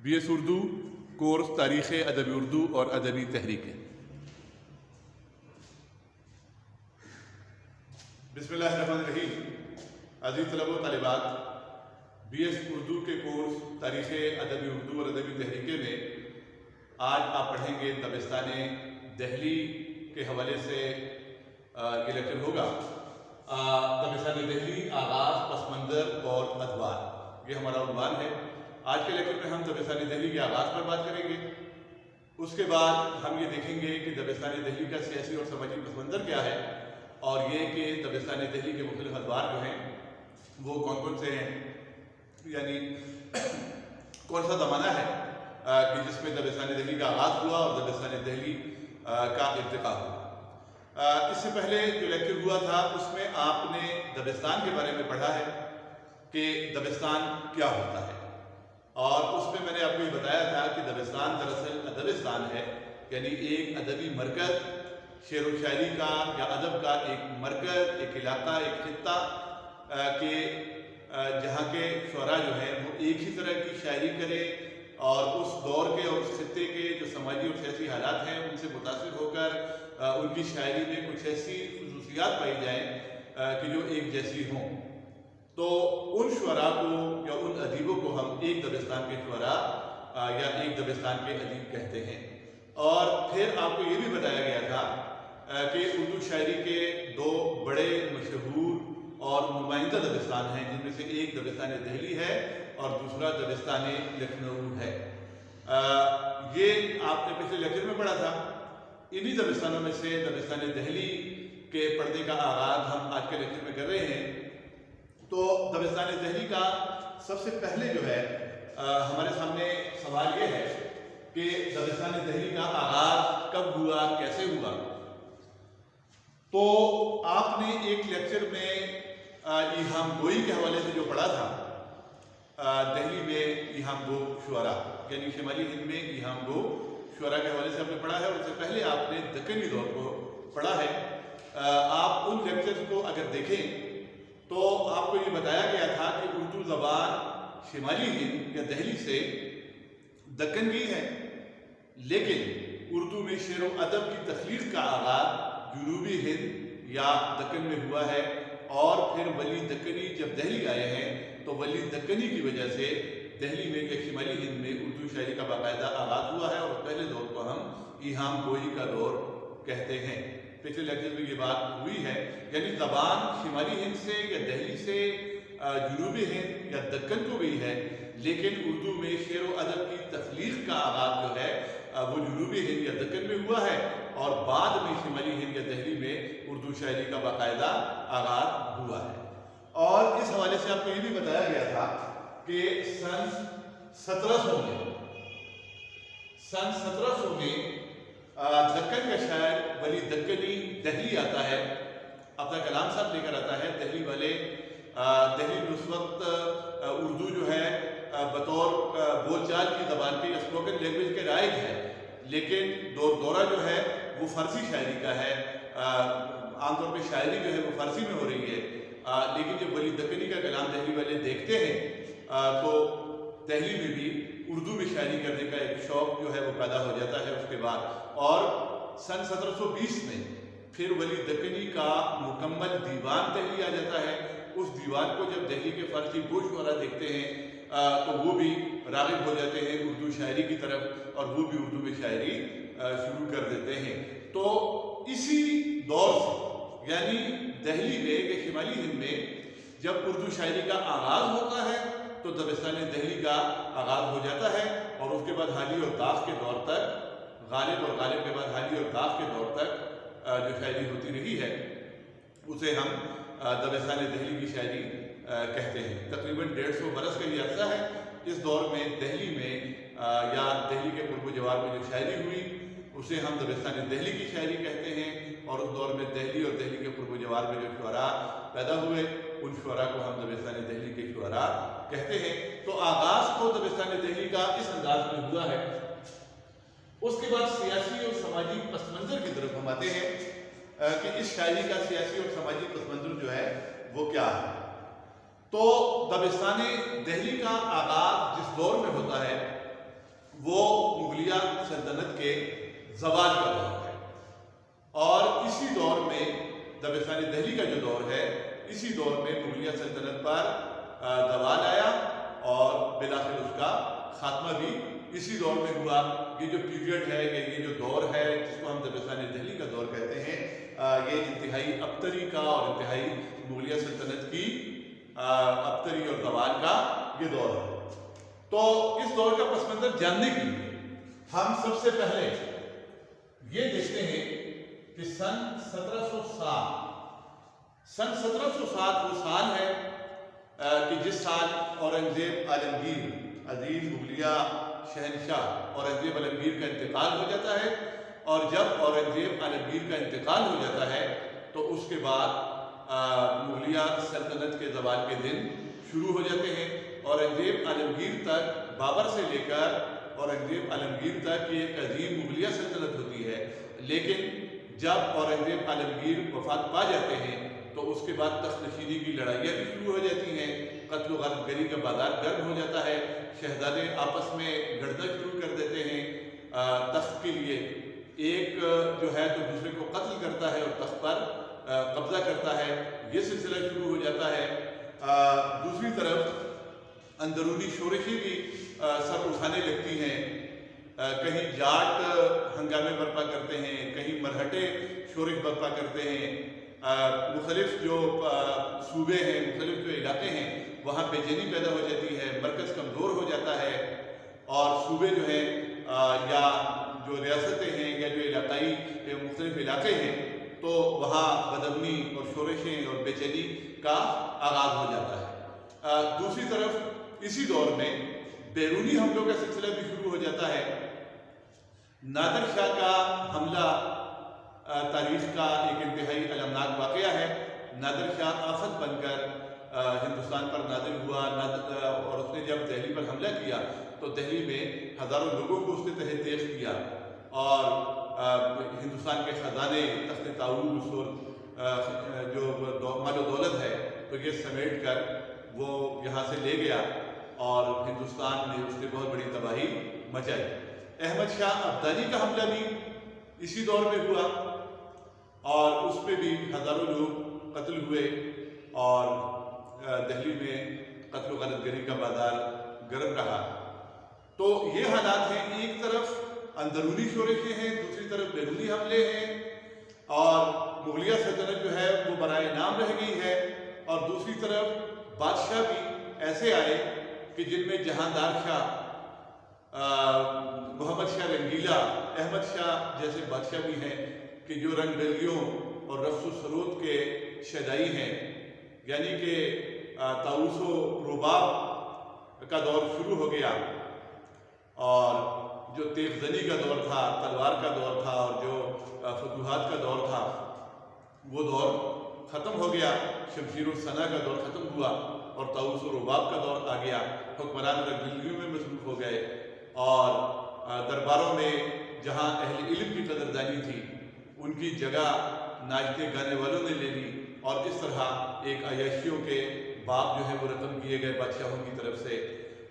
B S Urdu course تاریخ ادبی اردو اور ادبی تحریکیں۔ بسم اللہ الرحمن الرحیم۔ عزیز طلبہ و طالبات، بی ایس اردو کے کورس تاریخ ادبی اردو اور ادبی تحریکیں میں آج آپ پڑھیں گے دبستان دہلی کے حوالے سے یہ لیکچر ہوگا۔ دبستان دہلی، آغاز، پس منظر اور ادوار، یہ ہمارا عنوان ہے۔ آج کے لیکچر میں ہم دبستان دہلی کے آغاز پر بات کریں گے۔ اس کے بعد ہم یہ دیکھیں گے کہ دبستان دہلی کا سیاسی اور سماجی پس منظر کیا ہے، اور یہ کہ دبستان دہلی کے مختلف ادوار جو ہیں وہ کون کون سے ہیں، یعنی کون سا زمانہ ہے کہ جس میں دبستان دہلی کا آغاز ہوا اور دبستان دہلی کا ارتقا ہوا۔ اس سے پہلے جو لیکچر ہوا تھا اس میں آپ نے دبستان کے بارے میں پڑھا ہے کہ دبستان کیا ہوتا ہے، اور اس میں نے آپ کو یہ بتایا تھا کہ دبستان دراصل ادبستان ہے، یعنی ایک ادبی مرکز، شعر و شاعری کا یا ادب کا ایک مرکز، ایک علاقہ، ایک خطہ کہ جہاں کے شعراء جو ہیں وہ ایک ہی طرح کی شاعری کریں اور اس دور کے اور اس خطے کے جو سماجی اور سیاسی حالات ہیں ان سے متاثر ہو کر ان کی شاعری میں کچھ ایسی خصوصیات پائی جائیں کہ جو ایک جیسی ہوں۔ تو ان شعراء کو یا ان ادیبوں کو ہم ایک دبستان کے شعراء یا ایک دبستان کے ادیب کہتے ہیں۔ اور پھر آپ کو یہ بھی بتایا گیا تھا کہ اردو شاعری کے دو بڑے مشہور اور نمائندہ دبستان ہیں، جن میں سے ایک دبستان دہلی ہے اور دوسرا دبستان لکھنؤ ہے۔ یہ آپ نے پچھلے لیکچر میں پڑھا تھا۔ انہی دبستانوں میں سے دبستان دہلی کے پڑھنے کا آغاز ہم آج کے لیکچر میں کر رہے ہیں۔ تو دبستان دہلی کا سب سے پہلے جو ہے ہمارے سامنے سوال یہ ہے کہ دبستان دہلی کا آغاز کب ہوا، کیسے ہوا۔ تو آپ نے ایک لیکچر میں ایہام گوئی کے حوالے سے جو پڑھا تھا، دہلی میں ایہام گو شعراء، یعنی شمالی ہند میں ایہام گو شعراء کے حوالے سے آپ نے پڑھا ہے، اور اس سے پہلے آپ نے دکنی دور کو پڑھا ہے۔ آپ ان لیکچرز کو اگر دیکھیں تو آپ کو یہ بتایا گیا تھا کہ اردو زبان شمالی ہند یا دہلی سے دکن کی ہے، لیکن اردو میں شعر و ادب کی تخلیق کا آغاز جنوبی ہند یا دکن میں ہوا ہے، اور پھر ولی دکنی جب دہلی آئے ہیں تو ولی دکنی کی وجہ سے دہلی میں یا شمالی ہند میں اردو شاعری کا باقاعدہ آغاز ہوا ہے، اور پہلے دور کو ہم ایہام گوئی کا دور کہتے ہیں۔ پچھلے لیکچر میں یہ بات ہوئی ہے، یعنی زبان شمالی ہند سے یا دہلی سے جنوبی ہند یا دکن کو گئی ہے، لیکن اردو میں شعر و ادب کی تخلیق کا آغاز جو ہے وہ جنوبی ہند یا دکن میں ہوا ہے، اور بعد میں شمالی ہند یا دہلی میں اردو شاعری کا باقاعدہ آغاز ہوا ہے۔ اور اس حوالے سے آپ کو یہ بھی بتایا گیا تھا کہ سن 1700 میں دکن کا شاعر ولی دکنی دہلی آتا ہے، اپنا کلام صاحب لے کر آتا ہے۔ دہلی والے دہلی میں اس وقت اردو جو ہے بطور بول چال کی زبان کی اسپوکن لینگویج کے رائج ہے، لیکن دورہ جو ہے وہ فارسی شاعری کا ہے۔ عام طور پہ شاعری جو ہے وہ فارسی میں ہو رہی ہے، لیکن جب ولی دکنی کا کلام دہلی والے دیکھتے ہیں تو دہلی میں بھی اردو میں شاعری کرنے کا ایک شوق جو ہے وہ پیدا ہو جاتا ہے۔ اس کے بعد اور سن 1720 میں پھر ولی دکنی کا مکمل دیوان دہلی آ جاتا ہے۔ اس دیوان کو جب دہلی کے فارسی گو شعراء دیکھتے ہیں تو وہ بھی راغب ہو جاتے ہیں اردو شاعری کی طرف، اور وہ بھی اردو میں شاعری شروع کر دیتے ہیں۔ تو اسی دور سے، یعنی دہلی میں یا شمالی ہند میں جب اردو شاعری کا آغاز ہوتا ہے تو دبستان دہلی کا آغاز ہو جاتا ہے، اور اس کے بعد حالی اور داغ کے دور تک، غالب اور غالب کے بعد حالی اور داغ کے دور تک جو شاعری ہوتی رہی ہے اسے ہم دبستان دہلی کی شاعری کہتے ہیں۔ تقریباً 150 برس کا یہ عرصہ ہے۔ اس دور میں دہلی میں یا دہلی کے قرب و جوار میں جو شاعری ہوئی اسے ہم دبستان دہلی کی شاعری کہتے ہیں، اور اس دور میں دہلی اور دہلی کے قرب و جوار میں جو شعراء پیدا ہوئے ان شعراء کو ہم دبستان دہلی کے شعراء کہتے ہیں۔ تو آغاز کو دبستان دہلی کا اس انداز میں ہوا ہے۔ اس کے بعد سیاسی اور سماجی پس منظر کی طرف ہم آتے ہیں کہ اس شاعری کا سیاسی اور سماجی پس منظر جو ہے وہ کیا ہے۔ تو دبستان دہلی کا آغاز جس دور میں ہوتا ہے وہ مغلیہ سلطنت کے زوال کا دور ہے، اور اسی دور میں دبستان دہلی کا جو دور ہے، اسی دور میں مغلیہ سلطنت پر زوال آیا اور بالآخر اس کا خاتمہ بھی اسی دور میں ہوا۔ یہ جو پیریڈ ہے، یہ جو دور ہے جس کو ہم دبستان دہلی کا دور کہتے ہیں، یہ انتہائی ابتری کا اور انتہائی مغلیہ سلطنت کی ابتری اور زوال کا یہ دور ہے۔ تو اس دور کا پس منظر جاننے کے لیے ہم سب سے پہلے یہ دیکھتے ہیں کہ سن 1707 وہ سال ہے کہ جس سال اورنگزیب عالمگیر، عظیم مغلیہ شہنشاہ اورنگزیب عالمگیر کا انتقال ہو جاتا ہے، اور جب اورنگزیب عالمگیر کا انتقال ہو جاتا ہے تو اس کے بعد مغلیہ سلطنت کے زوال کے دن شروع ہو جاتے ہیں۔ اورنگزیب عالمگیر تک، بابر سے لے کر اورنگزیب عالمگیر تک یہ ایک عظیم مغلیہ سلطنت ہوتی ہے، لیکن جب اورنگزیب عالمگیر وفات پا جاتے ہیں تو اس کے بعد تخت نشینی کی لڑائیاں بھی شروع ہو جاتی ہیں، قتل و غارت گری کا بازار گرم ہو جاتا ہے، شہزادے آپس میں لڑنا شروع کر دیتے ہیں تخت کے لیے، ایک جو ہے تو دوسرے کو قتل کرتا ہے اور تخت پر قبضہ کرتا ہے، یہ سلسلہ شروع ہو جاتا ہے۔ دوسری طرف اندرونی شورشیں بھی سر اٹھانے لگتی ہیں، کہیں جاٹ ہنگامے برپا کرتے ہیں، کہیں مرہٹے شورش برپا کرتے ہیں، مختلف جو صوبے ہیں، مختلف جو علاقے ہیں وہاں بے چینی پیدا ہو جاتی ہے، مرکز کمزور ہو جاتا ہے، اور صوبے جو ہیں یا جو ریاستیں ہیں یا جو علاقائی مختلف علاقے ہیں تو وہاں بدامنی اور شورشیں اور بے چینی کا آغاز ہو جاتا ہے۔ دوسری طرف اسی دور میں بیرونی حملوں کا سلسلہ بھی شروع ہو جاتا ہے۔ نادر شاہ کا حملہ تاریخ کا ایک انتہائی المناک واقعہ ہے۔ نادر شاہ آفت بن کر ہندوستان پر نازل ہوا، اور اس نے جب دہلی پر حملہ کیا تو دہلی میں ہزاروں لوگوں کو اس نے تحت تیز کیا، اور ہندوستان کے خزانے، تخت طاؤس اور جو مال و دولت ہے تو یہ سمیٹ کر وہ یہاں سے لے گیا، اور ہندوستان میں اس نے بہت بڑی تباہی مچائی۔ احمد شاہ ابدالی کا حملہ بھی اسی دور میں ہوا، اور اس میں بھی ہزاروں لوگ قتل ہوئے، اور دہلی میں قتل و غارت گری کا بازار گرم رہا۔ تو یہ حالات ہیں، ایک طرف اندرونی شورشیں ہیں، دوسری طرف بیرونی حملے ہیں، اور مغلیہ سلطنت جو ہے وہ برائے نام رہ گئی ہے، اور دوسری طرف بادشاہ بھی ایسے آئے کہ جن میں جہاندار شاہ، محمد شاہ رنگیلا، احمد شاہ جیسے بادشاہ بھی ہیں کہ جو رنگ ڈلیوں اور رفس و سرود کے شیدائی ہیں، یعنی کہ طاؤس و رباب کا دور شروع ہو گیا، اور جو تیغ زنی کا دور تھا، تلوار کا دور تھا، اور جو فتوحات کا دور تھا وہ دور ختم ہو گیا، شمشیر الصنع کا دور ختم ہوا، اور طاؤس و رباب کا دور آ گیا، حکمران رنگ ڈلیوں میں مصروف ہو گئے، اور درباروں میں جہاں اہل علم کی قدردانی تھی ان کی جگہ ناچنے گانے والوں نے لے لی، اور اس طرح ایک عیاشیوں کے باب جو ہے وہ رقم کیے گئے بادشاہوں کی طرف سے۔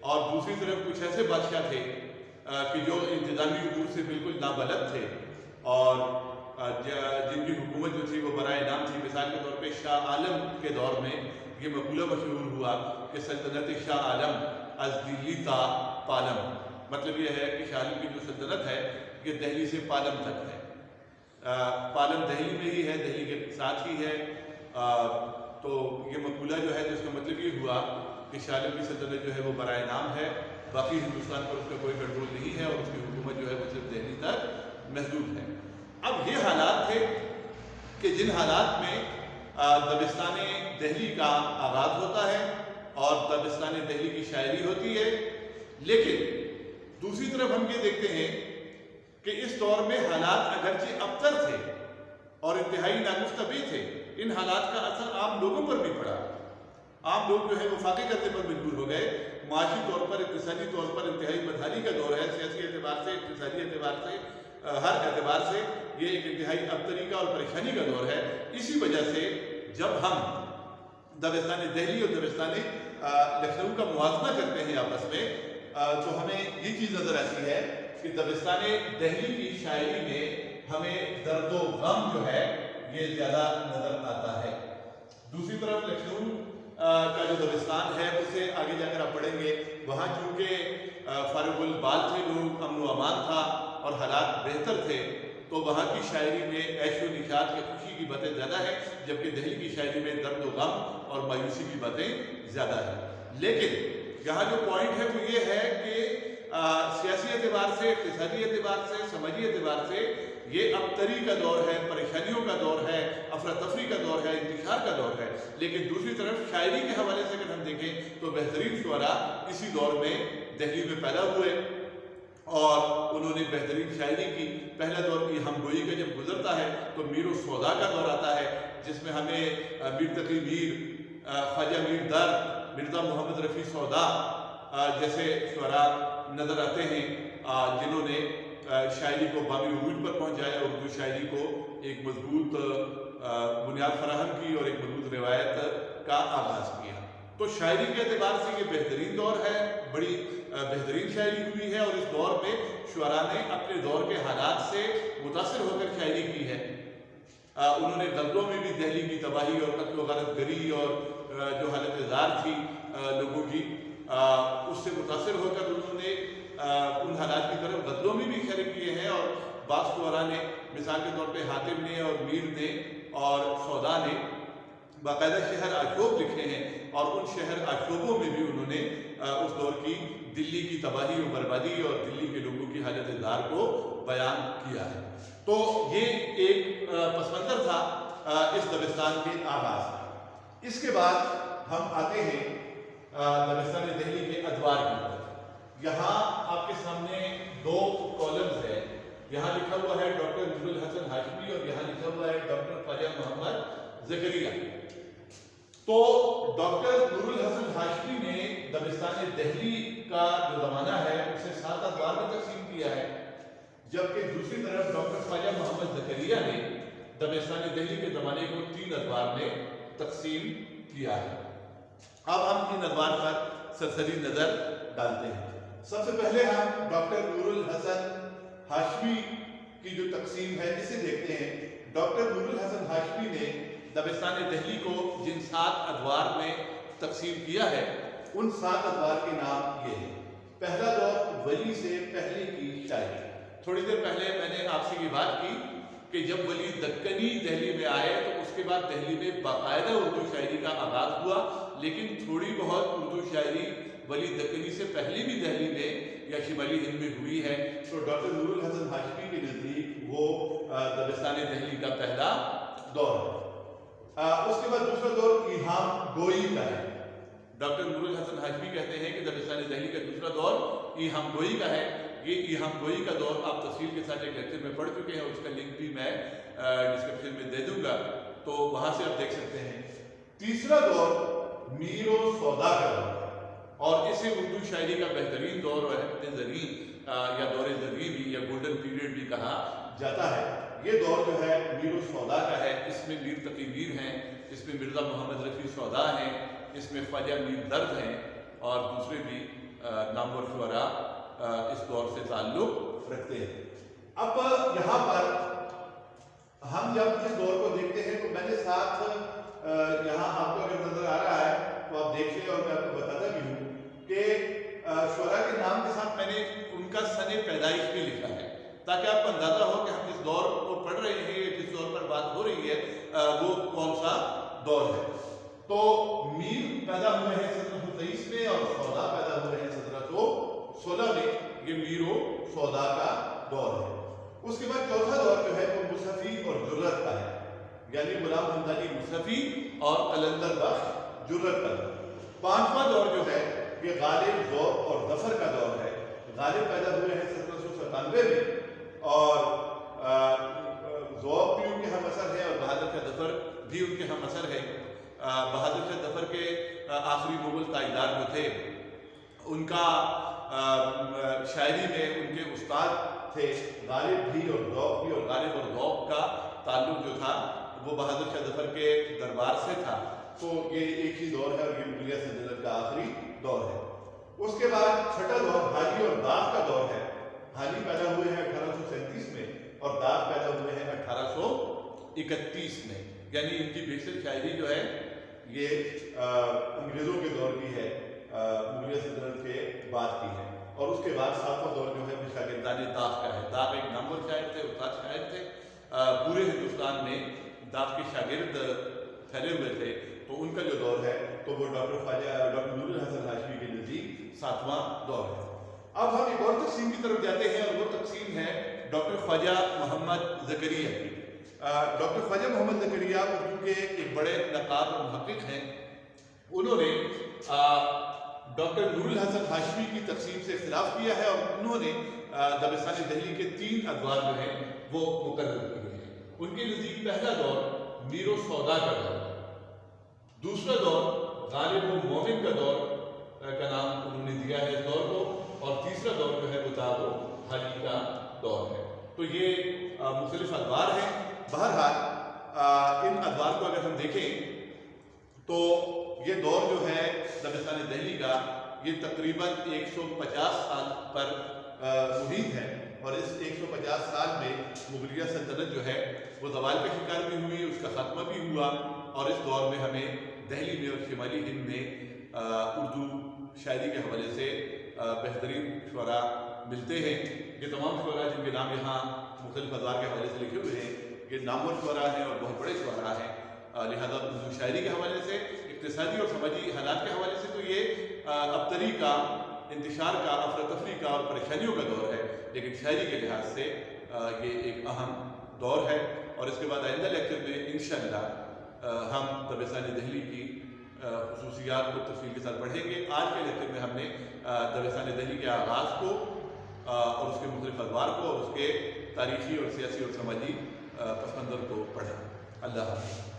اور دوسری طرف کچھ ایسے بادشاہ تھے کہ جو انتظامی امور سے بالکل نابلد تھے، اور جن کی حکومت جو تھی وہ برائے نام تھی۔ مثال کے طور پہ شاہ عالم کے دور میں یہ مقولہ مشہور ہوا کہ سلطنت شاہ عالم از دلی تا پالم، مطلب یہ ہے کہ شاہ عالم کی جو سلطنت ہے یہ دہلی سے پالم تک ہے، پالم دہلی میں ہی ہے، دہلی کے ساتھ ہی ہے۔ تو یہ مقولہ جو ہے جس کا مطلب یہ ہوا کہ شاہ عالم کی سلطنت جو ہے وہ برائے نام ہے، باقی ہندوستان پر اس کا کوئی کنٹرول نہیں ہے، اور اس کی حکومت جو ہے وہ صرف دہلی تک محدود ہے۔ اب یہ حالات تھے کہ جن حالات میں دبستان دہلی کا آغاز ہوتا ہے اور دبستان دہلی کی شاعری ہوتی ہے، لیکن دوسری طرف ہم یہ دیکھتے ہیں کہ اس دور میں حالات اگرچہ ابتر تھے اور انتہائی ناگفتہ بھی تھے، ان حالات کا اثر عام لوگوں پر بھی پڑا۔ عام لوگ جو ہے وہ فاقے کرنے پر مجبور ہو گئے، معاشی طور پر، اقتصادی طور پر انتہائی بدحالی کا دور ہے، سیاسی اعتبار سے، اقتصادی اعتبار سے، ہر اعتبار سے یہ ایک انتہائی ابتری کا اور پریشانی کا دور ہے۔ اسی وجہ سے جب ہم دبستان دہلی اور دبستان لکھنؤ کا موازنہ کرتے ہیں آپس میں، تو ہمیں یہ چیز نظر آتی ہے کہ دبستان دہلی کی شاعری میں ہمیں درد و غم جو ہے یہ زیادہ نظر آتا ہے. دوسری طرف لکھنؤ کا جو دبستان ہے اسے آگے جا کر آپ پڑھیں گے, وہاں چونکہ فارغ البال تھے لوگ, امن و امان تھا اور حالات بہتر تھے, تو وہاں کی شاعری میں عیش و نشاط کی خوشی کی باتیں زیادہ ہیں, جبکہ دہلی کی شاعری میں درد و غم اور مایوسی کی باتیں زیادہ ہیں. لیکن یہاں جو پوائنٹ ہے وہ یہ ہے کہ سیاسی اعتبار سے, اقتصادی اعتبار سے, سماجی اعتبار سے یہ ابتری کا دور ہے, پریشانیوں کا دور ہے, افراتفری کا دور ہے, انتشار کا دور ہے. لیکن دوسری طرف شاعری کے حوالے سے اگر ہم دیکھیں تو بہترین شعراء اسی دور میں دہلی میں پیدا ہوئے اور انہوں نے بہترین شاعری کی. پہلا دور کی ہم گوئی کا جب گزرتا ہے تو میر و سودا کا دور آتا ہے, جس میں ہمیں میر تقی میر, خواجہ میر درد, مرزا محمد رفیع سودا جیسے شعراء نظر آتے ہیں, جنہوں نے شاعری کو بامی عروج پر پہنچایا, اردو شاعری کو ایک مضبوط بنیاد فراہم کی اور ایک مضبوط روایت کا آغاز کیا. تو شاعری کے اعتبار سے یہ بہترین دور ہے, بڑی بہترین شاعری ہوئی ہے, اور اس دور میں شعراء نے اپنے دور کے حالات سے متاثر ہو کر شاعری کی ہے. انہوں نے غزلوں میں بھی دہلی کی تباہی اور قتل و غارت گری اور جو حالت زار تھی لوگوں کی, اس سے متاثر ہو کر انہوں نے ان حالات کی طرف غزلوں میں بھی اشارے کیے ہیں. اور بعض شعراء نے, مثال کے طور پہ حاتم نے اور میر نے اور سودا نے باقاعدہ شہر آشوب لکھے ہیں, اور ان شہر آشوبوں میں بھی انہوں نے اس دور کی دلی کی تباہی و بربادی اور دلی کے لوگوں کی حالت زار کو بیان کیا ہے. تو یہ ایک پس منظر تھا اس دبستان کے آغاز کا. اس کے بعد ہم آتے ہیں دبستان دہلی کے ادوار کی طرف. یہاں آپ کے سامنے دو کالمز ہیں, یہاں لکھا ہوا ہے ڈاکٹر نور الحسن ہاشمی اور یہاں لکھا ہوا ہے ڈاکٹر خواجہ محمد زکریا. تو ڈاکٹر نور الحسن ہاشمی نے دبستان دہلی کا جو زمانہ ہے اسے 7 ادوار میں تقسیم کیا ہے, جبکہ دوسری طرف ڈاکٹر خواجہ محمد زکریا نے دبستان دہلی کے زمانے کو 3 ادوار میں تقسیم کیا ہے. اب ہم ان ادوار پر سرسری نظر ڈالتے ہیں. سب سے پہلے ہم ڈاکٹر نور الحسن ہاشمی کی جو تقسیم ہے اسے دیکھتے ہیں. ڈاکٹر نور الحسن ہاشمی نے دبستان دہلی کو جن 7 ادوار میں تقسیم کیا ہے ان 7 ادوار کے نام یہ ہیں. پہلا دور ولی سے پہلے کی شاعری. تھوڑی دیر پہلے میں نے آپ سے یہ بات کی کہ جب ولی دکنی دہلی میں آئے تو اس کے بعد دہلی میں باقاعدہ اردو شاعری کا آغاز ہوا, لیکن تھوڑی بہت اردو شاعری ولی دکنی سے پہلے بھی دہلی میں یا شمالی ہند میں ہوئی ہے. تو ڈاکٹر نور الحسن ہاشمی کے نزدیک وہ دبستان دہلی کا پہلا دور ہے. اس کے بعد دوسرا دور ایہام گوئی کا ہے. ڈاکٹر نور الحسن ہاشمی کہتے ہیں کہ دبستان دہلی کا دوسرا دور ایہام گوئی کا ہے. یہ ایہام گوئی کا دور آپ تفصیل کے ساتھ ایک لیکچر میں پڑھ چکے ہیں, اس کا لنک بھی میں ڈسکرپشن میں دے دوں گا, تو وہاں سے آپ دیکھ سکتے ہیں. تیسرا دور میر و سودا کا دور ہے, اور اسے اردو شاعری کا بہترین دور ہے, زرین یا دور زرین بھی یا گولڈن پیریڈ بھی کہا جاتا ہے. یہ دور جو ہے میر و سودا کا ہے. اس میں میر تقی میر ہیں, اس میں مرزا محمد رفیع سودا ہیں, اس میں خواجہ میر درد ہیں, اور دوسرے بھی نامور شعراء اس دور سے تعلق رکھتے ہیں. اب یہاں پر ہم جب اس دور کو دیکھتے ہیں تو میں نے ساتھ یہاں آپ کو اگر نظر آ رہا ہے تو آپ دیکھ لیں, اور میں آپ کو بتاتا بھی ہوں کہ شعراء کے نام کے ساتھ میں نے ان کا سن پیدائش بھی لکھا ہے, تاکہ آپ کو اندازہ ہو کہ ہم جس دور کو پڑھ رہے ہیں, جس دور پر بات ہو رہی ہے, وہ کون سا دور ہے. تو میر پیدا ہوئے ہیں 1723 میں اور سودا پیدا ہوئے ہیں 1716 میں. یہ میر و سودا کا دور ہے. اس کے بعد چوتھا دور جو ہے وہ مصحفی اور جرت کا ہے, یعنی غلام حمدانی مصحفی اور قلندر بخش جرت کا دور. پانچواں دور جو ہے یہ غالب ذوق اور ظفر کا دور ہے. غالب پیدا ہوئے ہیں 1797 میں, اور ذوق بھی ان کے ہم اثر ہے اور بہادر شاہ ظفر بھی ان کے ہم اثر ہے. بہادر شاہ ظفر کے آخری مغل تاجدار جو تھے, ان کا شاعری میں ان کے استاد تھے غالب بھی اور ذوق بھی, اور غالب اور ذوق کا تعلق جو تھا وہ بہادر شاہ ظفر کے دربار سے تھا. تو یہ ایک ہی دور ہے اور یہ مغلیہ سلطنت کا آخری دور ہے. اس کے بعد چھٹا دور حاجی اور داغ کا دور ہے. حاجی پیدا ہوئے ہیں 1837 میں اور داغ پیدا ہوئے ہیں 1831 میں. یعنی ان کی بیشتر شاعری جو ہے یہ انگریزوں کے دور کی ہے، مغلیہ سلطنت کے بعد کی ہے. اور اس کے بعد ساتواں دور جو ہے وہ شاگردان داغ کا ہے. داغ ایک نامور شاعر تھے، استاد شاعر تھے. پورے ہندوستان میں داغ کے شاگرد پھیلے ہوئے تھے. تو ان کا جو دور ہے تو وہ ڈاکٹر نور الحسن ہاشمی کے نزدیک ساتواں دور ہے. اب ہم ایک اور تقسیم کی طرف جاتے ہیں اور وہ تقسیم ہے ڈاکٹر خواجہ محمد زکریا کی. ڈاکٹر خواجہ محمد زکریا اردو کے ایک بڑے نقاد اور محقق ہیں. انہوں نے ڈاکٹر نور الحسن ہاشمی کی تقسیم سے اختلاف کیا ہے اور انہوں نے دبستان دہلی کے 3 ادوار جو ہیں وہ مقرر کیے ہیں. ان کے نزدیک پہلا دور میر و سودا کا دور، دوسرا دور غالب و مومن کا دور کا نام انہوں نے دیا ہے اس دور کو، اور تیسرا دور جو ہے وہ داغ و حاجی کا دور ہے. تو یہ مختلف ادوار ہیں. بہرحال ان ادوار کو اگر ہم دیکھیں تو یہ دور جو ہے دبستان دہلی کا یہ تقریباً 150 سال پر محیط ہے. اور اس 150 سال میں مغلیہ سلطنت جو ہے وہ زوال کا شکار بھی ہوئی، اس کا خاتمہ بھی ہوا. اور اس دور میں ہمیں دہلی میں اور شمالی ہند میں اردو شاعری کے حوالے سے بہترین شعراء ملتے ہیں. یہ تمام شعراء جن کے نام یہاں مختلف ادوار کے حوالے سے لکھے ہوئے ہیں یہ نامور شعراء ہیں اور بہت بڑے شعراء ہیں. لہذا اردو شاعری کے حوالے سے، اقتصادی اور سماجی حالات کے حوالے سے تو یہ ابتری کا، انتشار کا، افراتفری کا اور پریشانیوں کا دور ہے. لیکن شاعری کے لحاظ سے یہ ایک اہم دور ہے. اور اس کے بعد آئندہ لیکچر میں انشاءاللہ ہم دبستان دہلی کی خصوصیات کو تفصیل کے ساتھ پڑھیں گے. آج کے لیکچر میں ہم نے دبستان دہلی کے آغاز کو اور اس کے مختلف ادوار کو اور اس کے تاریخی اور سیاسی اور سماجی پس منظر کو پڑھا. اللہ حافظ.